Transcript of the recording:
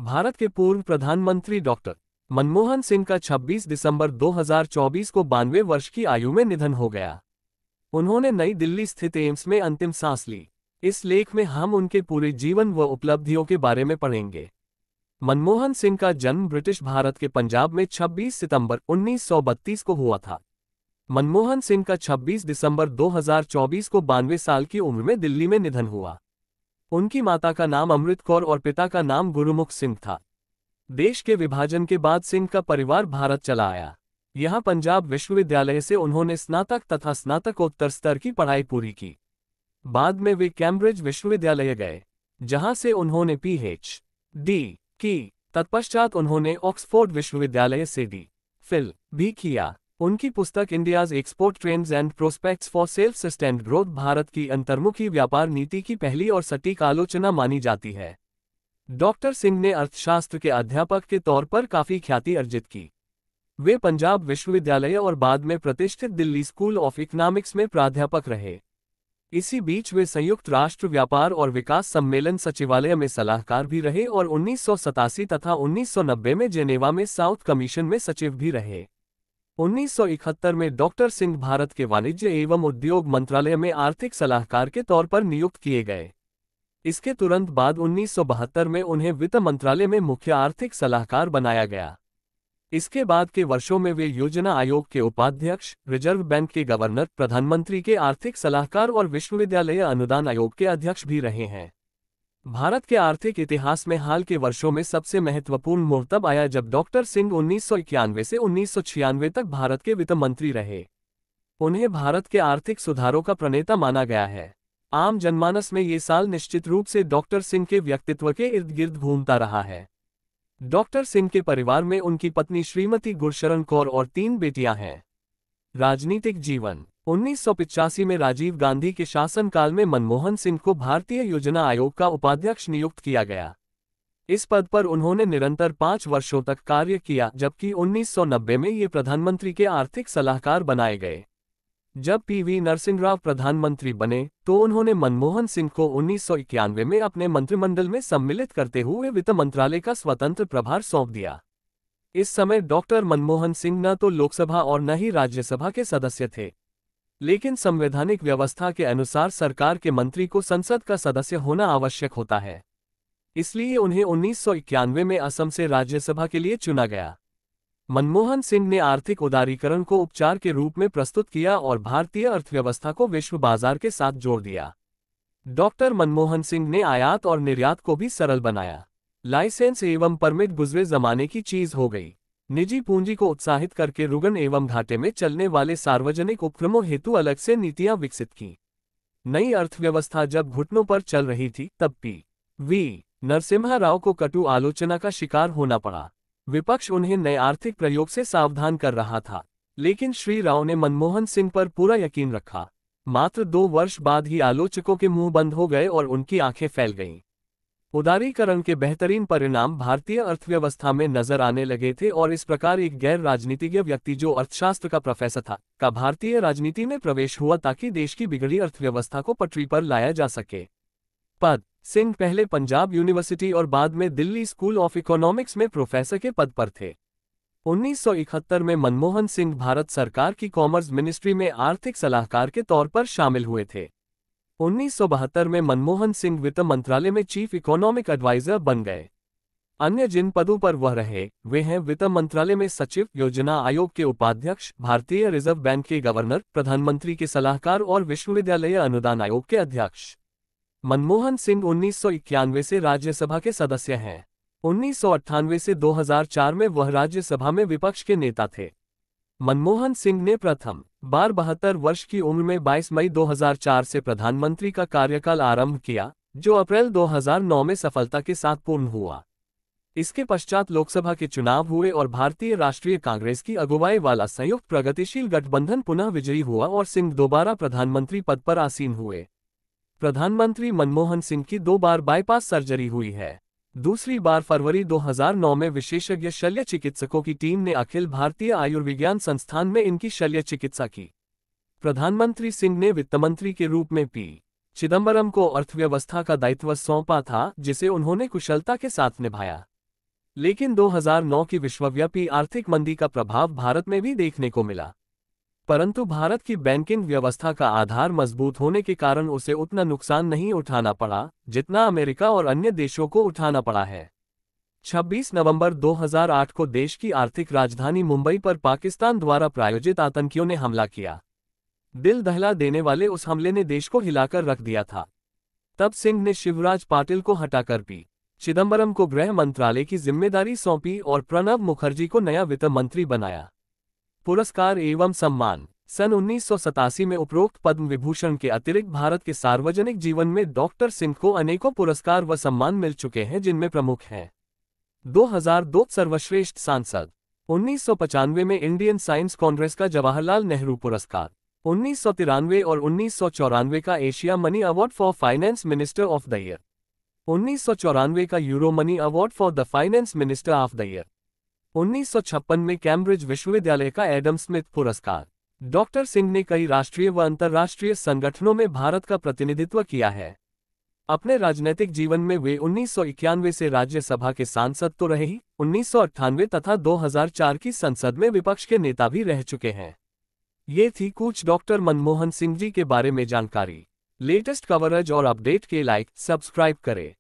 भारत के पूर्व प्रधानमंत्री डॉक्टर मनमोहन सिंह का 26 दिसंबर 2024 को 92 वर्ष की आयु में निधन हो गया। उन्होंने नई दिल्ली स्थित एम्स में अंतिम सांस ली। इस लेख में हम उनके पूरे जीवन व उपलब्धियों के बारे में पढ़ेंगे। मनमोहन सिंह का जन्म ब्रिटिश भारत के पंजाब में 26 सितंबर 1932 को हुआ था। मनमोहन सिंह का 26 दिसंबर 2024 को 92 साल की उम्र में दिल्ली में निधन हुआ। उनकी माता का नाम अमृत कौर और पिता का नाम गुरुमुख सिंह था। देश के विभाजन के बाद सिंह का परिवार भारत चला आया। यहां पंजाब विश्वविद्यालय से उन्होंने स्नातक तथा स्नातकोत्तर स्तर की पढ़ाई पूरी की। बाद में वे कैम्ब्रिज विश्वविद्यालय गए, जहां से उन्होंने पीएचडी की। तत्पश्चात उन्होंने ऑक्सफोर्ड विश्वविद्यालय से डी.फिल भी किया। उनकी पुस्तक India's export trends and prospects for self sustained growth Bharat की अंतर्मुखी व्यापार नीति की पहली और सटीक आलोचना मानी जाती है। डॉक्टर सिंह ने अर्थशास्त्र के अध्यापक के तौर पर काफी ख्याति अर्जित की। वे पंजाब विश्वविद्यालय और बाद में प्रतिष्ठित दिल्ली स्कूल ऑफ इकोनॉमिक्स में प्राध्यापक रहे। इसी बीच वे संयुक्त राष्ट्र व्यापार और विकास सम्मेलन सचिवालय में सलाहकार भी रहे और 1987 तथा 1990 में जेनेवा में साउथ कमीशन में सचिव भी रहे। 1971 में डॉक्टर सिंह भारत के वाणिज्य एवं उद्योग मंत्रालय में आर्थिक सलाहकार के तौर पर नियुक्त किए गए। इसके तुरंत बाद 1972 में उन्हें वित्त मंत्रालय में मुख्य आर्थिक सलाहकार बनाया गया। इसके बाद के वर्षों में वे योजना आयोग के उपाध्यक्ष, रिजर्व बैंक के गवर्नर, प्रधानमंत्री के आर्थिक सलाहकार और विश्वविद्यालय अनुदान आयोग के अध्यक्ष भी रहे हैं। भारत के आर्थिक इतिहास में हाल के वर्षों में सबसे महत्वपूर्ण मोड़ तब आया जब डॉक्टर सिंह 1991 से 1996 तक भारत के वित्त मंत्री रहे। उन्हें भारत के आर्थिक सुधारों का प्रणेता माना गया है। आम जनमानस में ये साल निश्चित रूप से डॉक्टर सिंह के व्यक्तित्व के इर्द गिर्द घूमता रहा है। डॉक्टर सिंह के परिवार में उनकी पत्नी श्रीमती गुरशरण कौर और 3 बेटियां हैं। राजनीतिक जीवन 1985 में राजीव गांधी के शासनकाल में मनमोहन सिंह को भारतीय योजना आयोग का उपाध्यक्ष नियुक्त किया गया। इस पद पर उन्होंने निरंतर 5 वर्षों तक कार्य किया, जबकि 1990 में ये प्रधानमंत्री के आर्थिक सलाहकार बनाए गए। जब पीवी नरसिंह राव प्रधानमंत्री बने तो उन्होंने मनमोहन सिंह को 1991 में अपने मंत्रिमंडल में सम्मिलित करते हुए वित्त मंत्रालय का स्वतंत्र प्रभार सौंप दिया। इस समय डॉक्टर मनमोहन सिंह न तो लोकसभा और न ही राज्यसभा के सदस्य थे, लेकिन संवैधानिक व्यवस्था के अनुसार सरकार के मंत्री को संसद का सदस्य होना आवश्यक होता है। इसलिए उन्हें 1991 में असम से राज्यसभा के लिए चुना गया। मनमोहन सिंह ने आर्थिक उदारीकरण को उपचार के रूप में प्रस्तुत किया और भारतीय अर्थव्यवस्था को विश्व बाजार के साथ जोड़ दिया। डॉक्टर मनमोहन सिंह ने आयात और निर्यात को भी सरल बनाया। लाइसेंस एवं परमिट गुजरे जमाने की चीज हो गई। निजी पूंजी को उत्साहित करके रुगन एवं घाटे में चलने वाले सार्वजनिक उपक्रमों हेतु अलग से नीतियां विकसित की। नई अर्थव्यवस्था जब घुटनों पर चल रही थी तब पी.वी. नरसिम्हा राव को कटु आलोचना का शिकार होना पड़ा। विपक्ष उन्हें नए आर्थिक प्रयोग से सावधान कर रहा था, लेकिन श्री राव ने मनमोहन सिंह पर पूरा यकीन रखा। मात्र 2 वर्ष बाद ही आलोचकों के मुंह बंद हो गए और उनकी आंखें फैल गईं। उदारीकरण के बेहतरीन परिणाम भारतीय अर्थव्यवस्था में नजर आने लगे थे और इस प्रकार एक गैर राजनीतिज्ञ व्यक्ति जो अर्थशास्त्र का प्रोफेसर था, का भारतीय राजनीति में प्रवेश हुआ ताकि देश की बिगड़ी अर्थव्यवस्था को पटरी पर लाया जा सके। पद सिंह पहले पंजाब यूनिवर्सिटी और बाद में दिल्ली स्कूल ऑफ इकोनॉमिक्स में प्रोफेसर के पद पर थे। 1971 में मनमोहन सिंह भारत सरकार की कॉमर्स मिनिस्ट्री में आर्थिक सलाहकार के तौर पर शामिल हुए थे। 1972 में मनमोहन सिंह वित्त मंत्रालय में चीफ इकोनॉमिक एडवाइजर बन गए। अन्य जिन पदों पर वह रहे वे हैं वित्त मंत्रालय में सचिव, योजना आयोग के उपाध्यक्ष, भारतीय रिजर्व बैंक के गवर्नर, प्रधानमंत्री के सलाहकार और विश्वविद्यालय अनुदान आयोग के अध्यक्ष। मनमोहन सिंह 1991 से राज्यसभा के सदस्य हैं। 1998 से 2004 में वह राज्यसभा में विपक्ष के नेता थे। मनमोहन सिंह ने प्रथम बार 72 वर्ष की उम्र में 22 मई 2004 से प्रधानमंत्री का कार्यकाल आरंभ किया, जो अप्रैल 2009 में सफलता के साथ पूर्ण हुआ। इसके पश्चात लोकसभा के चुनाव हुए और भारतीय राष्ट्रीय कांग्रेस की अगुवाई वाला संयुक्त प्रगतिशील गठबंधन पुनः विजयी हुआ और सिंह दोबारा प्रधानमंत्री पद पर आसीन हुए। प्रधानमंत्री मनमोहन सिंह की 2 बार बाईपास सर्जरी हुई है। दूसरी बार फरवरी 2009 में विशेषज्ञ शल्य चिकित्सकों की टीम ने अखिल भारतीय आयुर्विज्ञान संस्थान में इनकी शल्य चिकित्सा की। प्रधानमंत्री सिंह ने वित्तमंत्री के रूप में पी. चिदंबरम को अर्थव्यवस्था का दायित्व सौंपा था, जिसे उन्होंने कुशलता के साथ निभाया। लेकिन 2009 की विश्वव्यापी आर्थिक मंदी का प्रभाव भारत में भी देखने को मिला। परंतु भारत की बैंकिंग व्यवस्था का आधार मजबूत होने के कारण उसे उतना नुकसान नहीं उठाना पड़ा जितना अमेरिका और अन्य देशों को उठाना पड़ा है। 26 नवंबर 2008 को देश की आर्थिक राजधानी मुंबई पर पाकिस्तान द्वारा प्रायोजित आतंकियों ने हमला किया। दिल दहला देने वाले उस हमले ने देश को हिलाकर रख दिया था। तब सिंह ने शिवराज पाटिल को हटाकर पी चिदंबरम को गृह मंत्रालय की जिम्मेदारी सौंपी और प्रणब मुखर्जी को नया वित्त मंत्री बनाया। पुरस्कार एवं सम्मान। सन 1987 में उपरोक्त पद्म विभूषण के अतिरिक्त भारत के सार्वजनिक जीवन में डॉक्टर सिंह को अनेकों पुरस्कार व सम्मान मिल चुके हैं, जिनमें प्रमुख हैं 2002 सर्वश्रेष्ठ सांसद, 1995 में इंडियन साइंस कांग्रेस का जवाहरलाल नेहरू पुरस्कार, 1993 और 1994 का Asia money award for finance minister of the year, 1994 का euro money award for the finance minister of the year, 1956 में कैम्ब्रिज विश्वविद्यालय का एडम स्मिथ पुरस्कार। डॉक्टर सिंह ने कई राष्ट्रीय व अंतर्राष्ट्रीय संगठनों में भारत का प्रतिनिधित्व किया है। अपने राजनीतिक जीवन में वे 1991 से राज्यसभा के सांसद तो रहे ही 1998 तथा 2004 की संसद में विपक्ष के नेता भी रह चुके हैं। ये थी कुछ डॉक्टर मनमोहन सिंह जी के बारे में जानकारी। लेटेस्ट कवरेज और अपडेट के लाइक सब्सक्राइब करें।